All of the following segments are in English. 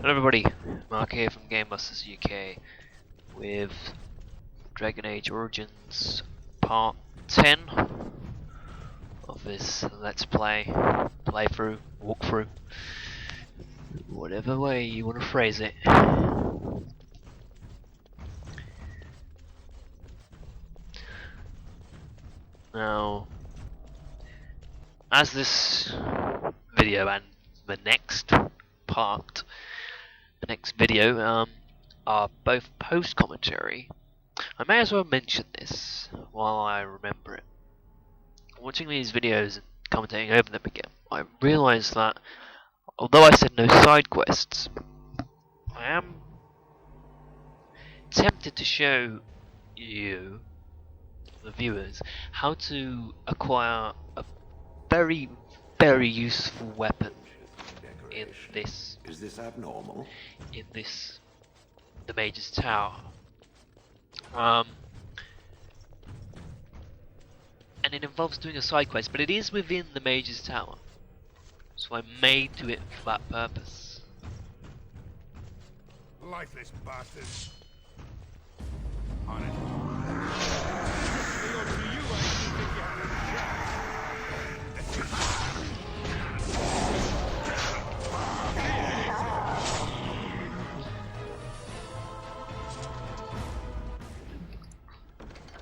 Hello everybody, Mark here from Gamebusters UK with Dragonage Origins Part 10 of this Let's Play, playthrough, walkthrough, whatever way you want to phrase it. Now, as this video and the next part, the next video are both post commentary, I may as well mention this while I remember it. Watching these videos and commentating over them again, I realised that although I said no side quests, I am tempted to show you, the viewers, how to acquire a very, very useful weapon in this. Is this abnormal? In this, the Mage's Tower. And it involves doing a side quest, but it is within the Mage's Tower, so I may do it for that purpose. Lifeless bastards. On it.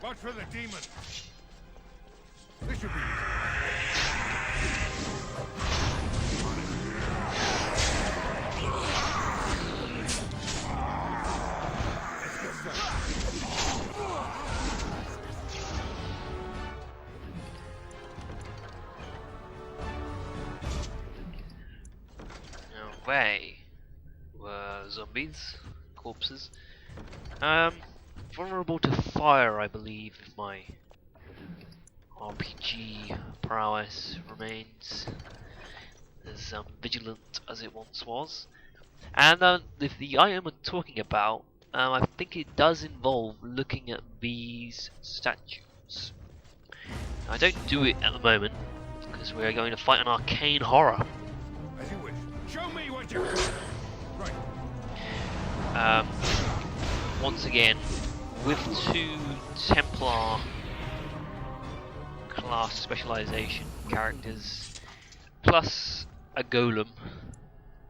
Watch for the demon. This should be easy. Let's get started. Now they were zombies, corpses. Vulnerable to fire, I believe, if my RPG prowess remains as vigilant as it once was. And the item I'm talking about, I think it does involve looking at these statues. I don't do it at the moment because we are going to fight an arcane horror. As you wish. Show me what you got. Right. Once again, with 2 Templar class specialization characters, plus a golem,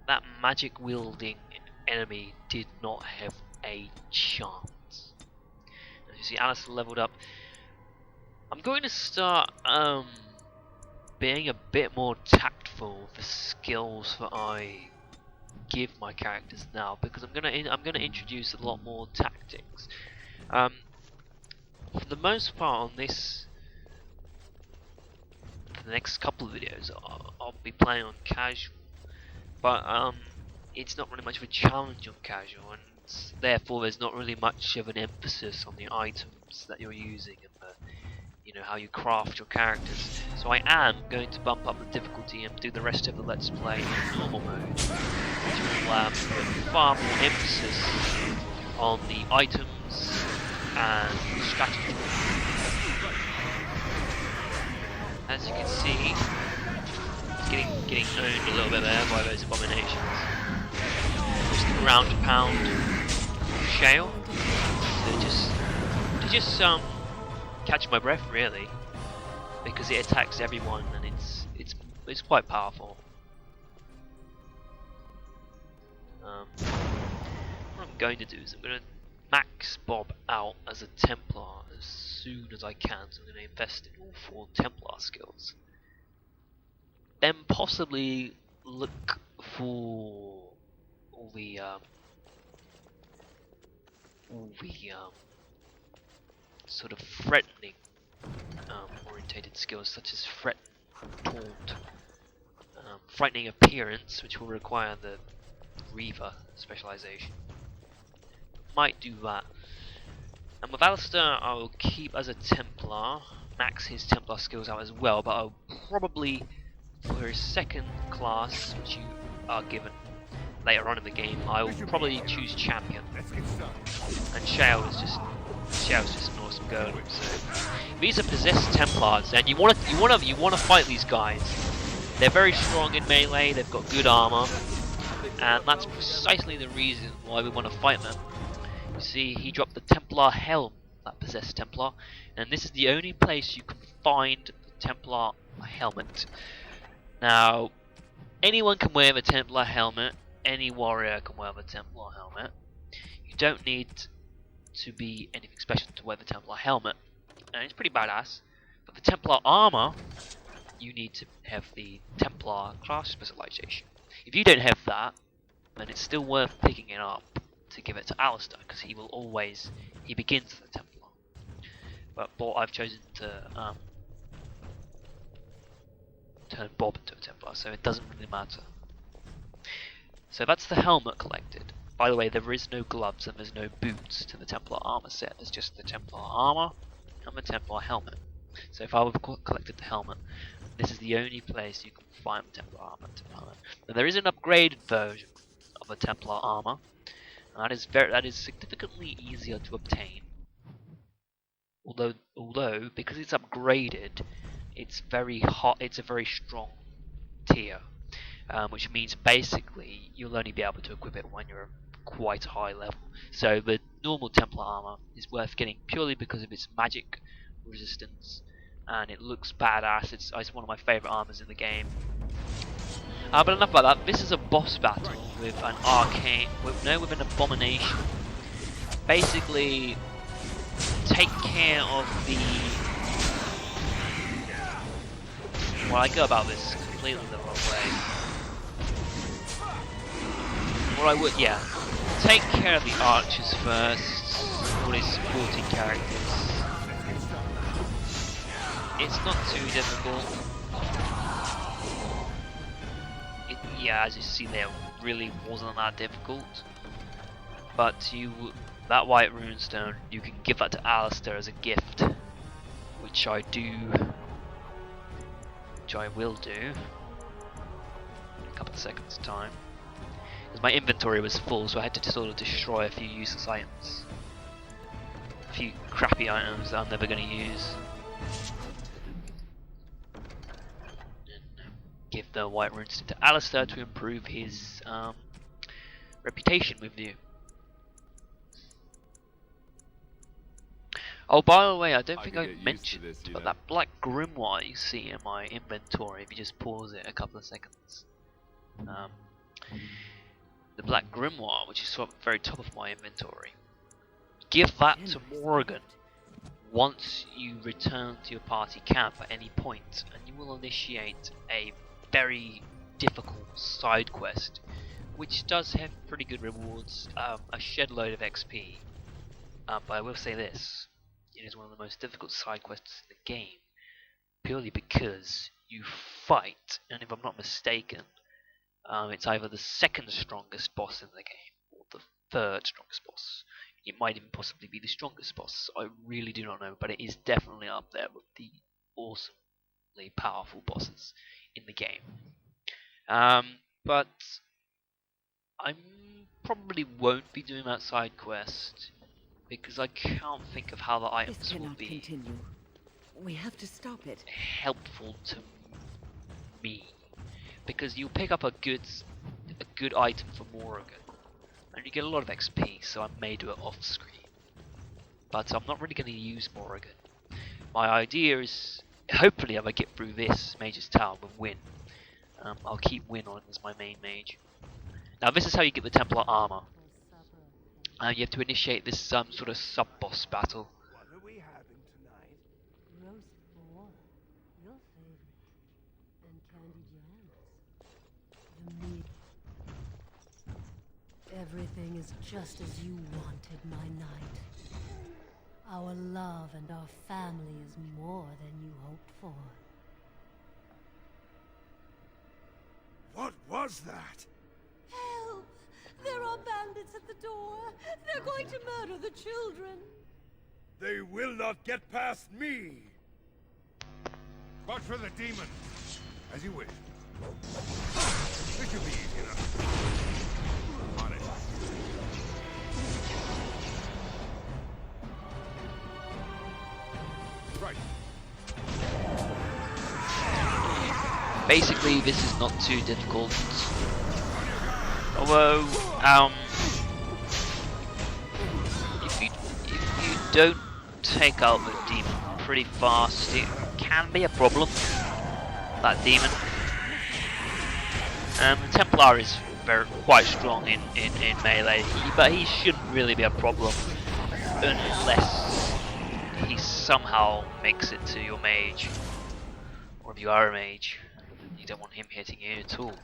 that magic wielding enemy did not have a chance. As you see, Alistair leveled up. I'm going to start being a bit more tactful with the skills that I give my characters now, because I'm gonna introduce a lot more tactics. For the most part on this, for the next couple of videos, I'll be playing on casual, but it's not really much of a challenge on casual, and therefore there's not really much of an emphasis on the items that you're using and the, how you craft your characters. So I am going to bump up the difficulty and do the rest of the Let's Play in normal mode, which will put far more emphasis on the items and strategy. As you can see, it's getting owned a little bit there by those abominations. Just the ground pound shale. To just catch my breath really, because it attacks everyone and it's quite powerful. What I'm going to do is I'm going to max Bob out as a Templar as soon as I can, so I'm going to invest in all 4 Templar skills. Then possibly look for all the sort of threatening orientated skills, such as threat, taunt, frightening appearance, which will require the Reaver specialization. Might do that. And with Alistair, I will keep as a Templar, max his Templar skills out as well, but I'll probably, for his second class, which you are given later on in the game, I will probably choose Champion. And Shale is just an awesome golem. So these are possessed Templars, and you want to fight these guys. They're very strong in melee. They've got good armor. and that's precisely the reason why we want to fight them. You see, he dropped the Templar helm, that possessed Templar, and this is the only place you can find the Templar helmet. Now, anyone can wear the Templar helmet, any warrior can wear the Templar helmet. You don't need to be anything special to wear the Templar helmet, and it's pretty badass. But the Templar armor, you need to have the Templar class specialization. If you don't have that, then it's still worth picking it up to give it to Alistair, because he begins as a Templar. But I've chosen to turn Bob into a Templar, so it doesn't really matter. So that's the helmet collected. By the way, there is no gloves and there's no boots to the Templar armor set. There's just the Templar armor and the Templar helmet. So if I would have collected the helmet, this is the only place you can find the Templar armor. Now there is an upgraded version of the Templar armor, and that is significantly easier to obtain. Although because it's upgraded, it's very hot. It's a very strong tier, which means basically you'll only be able to equip it when you're quite high level. So the normal Templar armor is worth getting purely because of its magic resistance, and it looks badass. It's one of my favourite armors in the game. But enough about that. This is a boss battle with an arcane, with an abomination. Basically, take care of the. Well, I go about this completely the wrong way. What I would, take care of the archers first, all his supporting characters. It's not too difficult. As you see there, really wasn't that difficult. But that white runestone, you can give that to Alistair as a gift, which I will do in a couple of seconds time. Because my inventory was full, so I had to sort of destroy a few useless items. A few crappy items that I'm never going to use. Give the white runestone to Alistair to improve his reputation with you. Oh, by the way, I don't think I mentioned, but that black grimoire you see in my inventory, if you just pause it a couple of seconds. The black grimoire, which is at the very top of my inventory. Give that to Morrigan once you return to your party camp at any point, and you will initiate a very difficult side quest, which does have pretty good rewards, a shed load of XP. But I will say this, it is one of the most difficult side quests in the game, purely because you fight, and if I'm not mistaken, it's either the second strongest boss in the game, or the third strongest boss. It might even possibly be the strongest boss, I really do not know, but it is definitely up there with the awesomely powerful bosses in the game. But I probably won't be doing that side quest because I can't think of how the items will be continue. We have to stop it. Helpful to me, because you pick up a good item for Morrigan and you get a lot of XP, so I may do it off screen, but I'm not really going to use Morrigan. My idea is, hopefully if I get through this Mage's Tower with Win, I'll keep Win on as my main mage. Now this is how you get the Templar armor. You have to initiate this sort of sub-boss battle. What are we having tonight? Roast boar, your favorite, and candy jams. The meat. Everything is just as you wanted, my knight. Our love and our family is more than you hoped for. What was that? Help! There are bandits at the door. They're going to murder the children. They will not get past me! Watch for the demon. As you wish. This should be easy enough. On it. Right. Basically, this is not too difficult. Although, if you don't take out the demon pretty fast, it can be a problem. That demon. The Templar is quite strong in melee, but he shouldn't really be a problem unless he somehow makes it to your mage, or if you are a mage, you don't want him hitting you at all.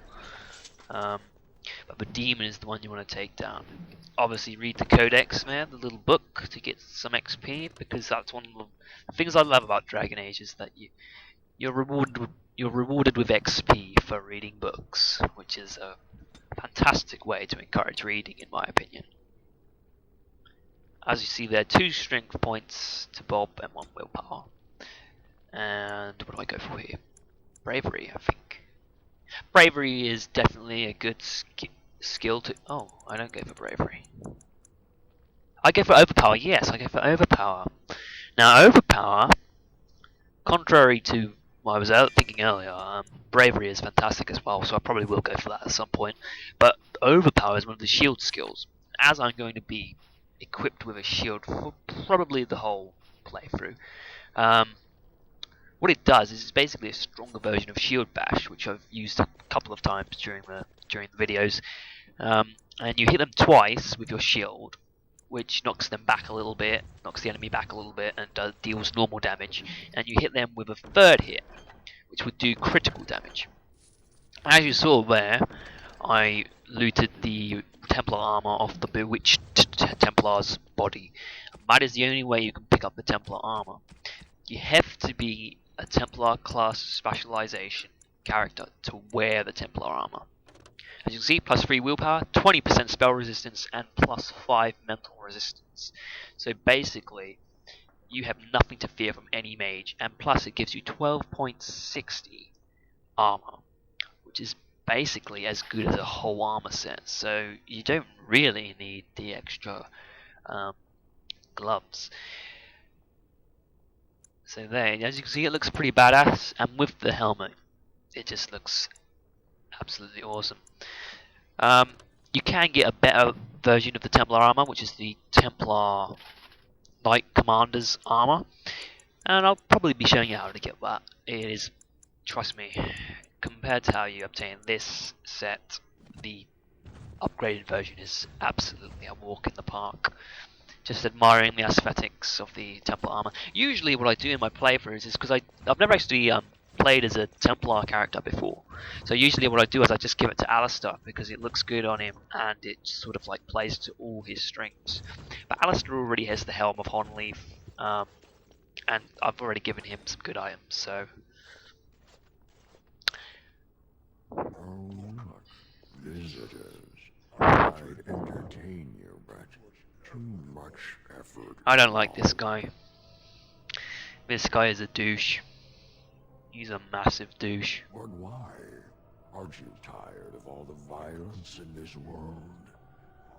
But the demon is the one you want to take down. Obviously, read the Codex, man, the little book, to get some XP, because that's one of the things I love about Dragonage is that you're rewarded with XP for reading books, which is a fantastic way to encourage reading, in my opinion. As you see there, 2 strength points to Bob and 1 willpower. And what do I go for here? Bravery, I think. Bravery is definitely a good skill to... Oh, I don't go for bravery. I go for overpower, yes, I go for overpower. Now, overpower, contrary to what I was thinking earlier, bravery is fantastic as well, so I probably will go for that at some point. But overpower is one of the shield skills. As I'm going to be equipped with a shield for probably the whole playthrough, what it does is it's basically a stronger version of Shield Bash, which I've used a couple of times during the videos. And you hit them twice with your shield, which knocks them back a little bit, knocks the enemy back a little bit, and deals normal damage. And you hit them with a third hit, which would do critical damage. As you saw there, I looted the Templar armor off the bewitched Templar's body. That is the only way you can pick up the Templar armor. You have to be a Templar class specialization character to wear the Templar armor. As you can see, plus 3 willpower, 20% spell resistance, and plus 5 mental resistance. So basically, you have nothing to fear from any mage, and plus it gives you 12.60 armor, which is basically as good as a whole armor set. So you don't really need the extra gloves. So there, as you can see, it looks pretty badass, and with the helmet, it just looks absolutely awesome. You can get a better version of the Templar armor, which is the Templar Knight Commander's armor, and I'll probably be showing you how to get that. It is, trust me, compared to how you obtain this set, the upgraded version is absolutely a walk in the park. Just admiring the aesthetics of the Templar armor. Usually what I do in my playthroughs is, because I've never actually played as a Templar character before, so usually what I do is I just give it to Alistair because it looks good on him and it sort of like plays to all his strengths. But Alistair already has the Helm of Honleaf, and I've already given him some good items, so... Oh, look, visitors. I'd entertain you, but too much effort. I don't like this guy. This guy is a douche. He's a massive douche. But why? Aren't you tired of all the violence in this world?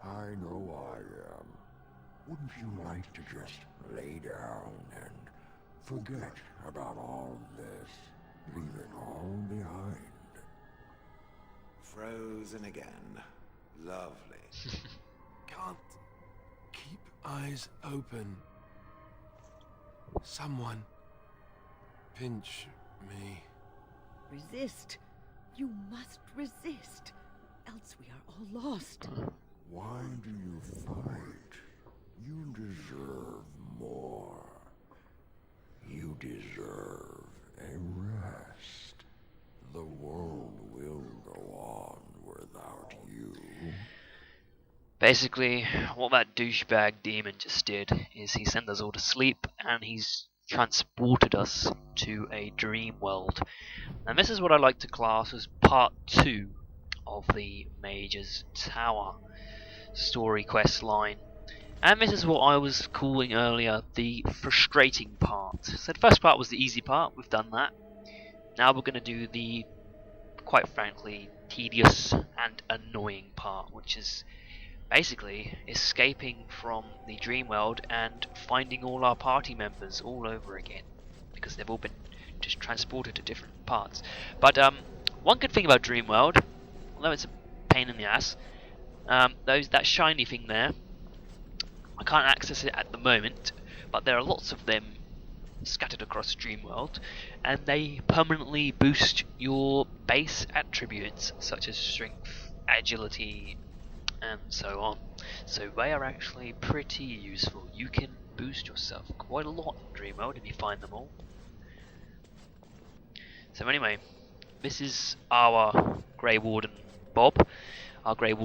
I know I am. Wouldn't you like to just lay down and forget about all this? Leave it all behind. Frozen again. Lovely. Can't keep eyes open. Someone pinch me. Resist. You must resist. Else we are all lost. Why do you fight? You deserve more. You deserve a rest. The world will go on without you. Basically, what that douchebag demon just did is he sent us all to sleep and he's transported us to a dream world. And this is what I like to class as part 2 of the Mage's Tower story quest line. And this is what I was calling earlier the frustrating part. So the first part was the easy part, we've done that. Now we're going to do the, quite frankly, tedious and annoying part, which is basically escaping from the dream world and finding all our party members all over again, because they've all been just transported to different parts. But one good thing about dream world, although it's a pain in the ass, That shiny thing there, I can't access it at the moment, but there are lots of them scattered across Dreamworld, and they permanently boost your base attributes such as strength, agility, and so on. So they are actually pretty useful. You can boost yourself quite a lot in Dreamworld if you find them all. So anyway, this is our Grey Warden Bob, our Grey Warden